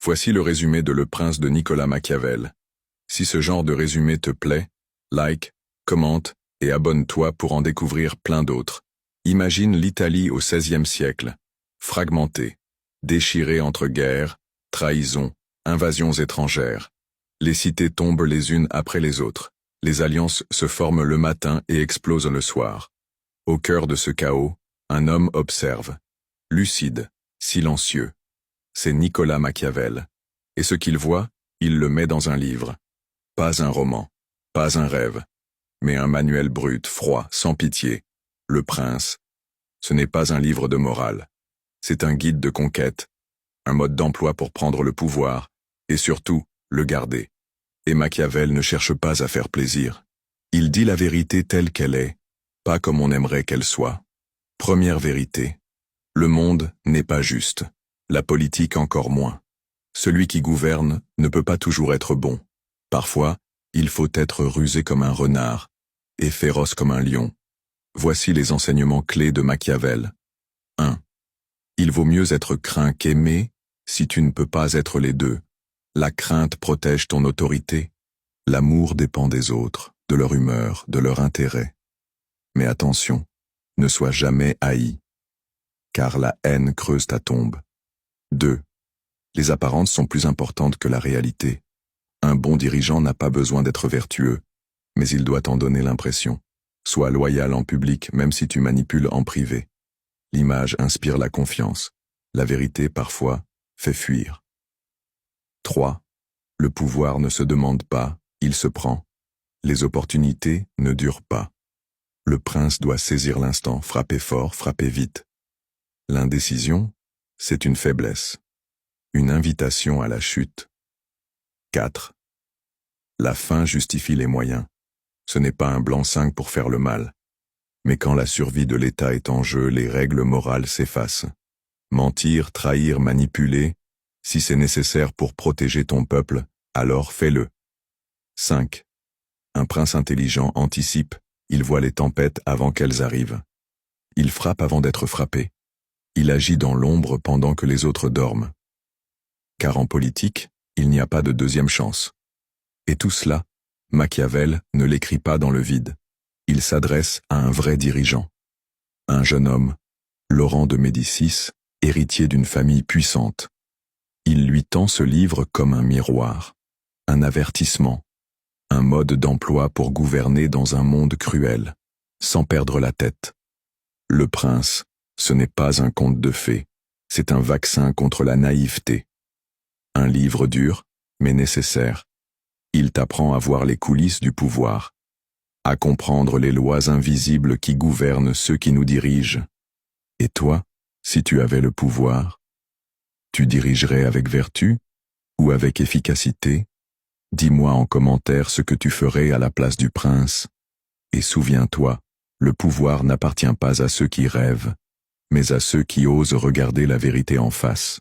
Voici le résumé de Le Prince de Nicolas Machiavel. Si ce genre de résumé te plaît, like, commente et abonne-toi pour en découvrir plein d'autres. Imagine l'Italie au XVIe siècle, fragmentée, déchirée entre guerres, trahisons, invasions étrangères. Les cités tombent les unes après les autres. Les alliances se forment le matin et explosent le soir. Au cœur de ce chaos, un homme observe. Lucide, silencieux. C'est Nicolas Machiavel. Et ce qu'il voit, il le met dans un livre. Pas un roman, pas un rêve, mais un manuel brut, froid, sans pitié. Le Prince. Ce n'est pas un livre de morale. C'est un guide de conquête, un mode d'emploi pour prendre le pouvoir, et surtout, le garder. Et Machiavel ne cherche pas à faire plaisir. Il dit la vérité telle qu'elle est, pas comme on aimerait qu'elle soit. Première vérité. Le monde n'est pas juste. La politique encore moins. Celui qui gouverne ne peut pas toujours être bon. Parfois, il faut être rusé comme un renard et féroce comme un lion. Voici les enseignements clés de Machiavel. 1. Il vaut mieux être craint qu'aimé si tu ne peux pas être les deux. La crainte protège ton autorité. L'amour dépend des autres, de leur humeur, de leur intérêt. Mais attention, ne sois jamais haï, car la haine creuse ta tombe. 2. Les apparences sont plus importantes que la réalité. Un bon dirigeant n'a pas besoin d'être vertueux, mais il doit en donner l'impression. Sois loyal en public même si tu manipules en privé. L'image inspire la confiance. La vérité, parfois, fait fuir. 3. Le pouvoir ne se demande pas, il se prend. Les opportunités ne durent pas. Le prince doit saisir l'instant, frapper fort, frapper vite. L'indécision, c'est une faiblesse. Une invitation à la chute. 4. La fin justifie les moyens. Ce n'est pas un blanc-seing pour faire le mal. Mais quand la survie de l'État est en jeu, les règles morales s'effacent. Mentir, trahir, manipuler, si c'est nécessaire pour protéger ton peuple, alors fais-le. 5. Un prince intelligent anticipe, il voit les tempêtes avant qu'elles arrivent. Il frappe avant d'être frappé. Il agit dans l'ombre pendant que les autres dorment. Car en politique, il n'y a pas de deuxième chance. Et tout cela, Machiavel ne l'écrit pas dans le vide. Il s'adresse à un vrai dirigeant. Un jeune homme, Laurent de Médicis, héritier d'une famille puissante. Il lui tend ce livre comme un miroir, un avertissement, un mode d'emploi pour gouverner dans un monde cruel, sans perdre la tête. Le prince, ce n'est pas un conte de fées, c'est un vaccin contre la naïveté. Un livre dur, mais nécessaire. Il t'apprend à voir les coulisses du pouvoir, à comprendre les lois invisibles qui gouvernent ceux qui nous dirigent. Et toi, si tu avais le pouvoir, tu dirigerais avec vertu ou avec efficacité? Dis-moi en commentaire ce que tu ferais à la place du prince. Et souviens-toi, le pouvoir n'appartient pas à ceux qui rêvent, mais à ceux qui osent regarder la vérité en face.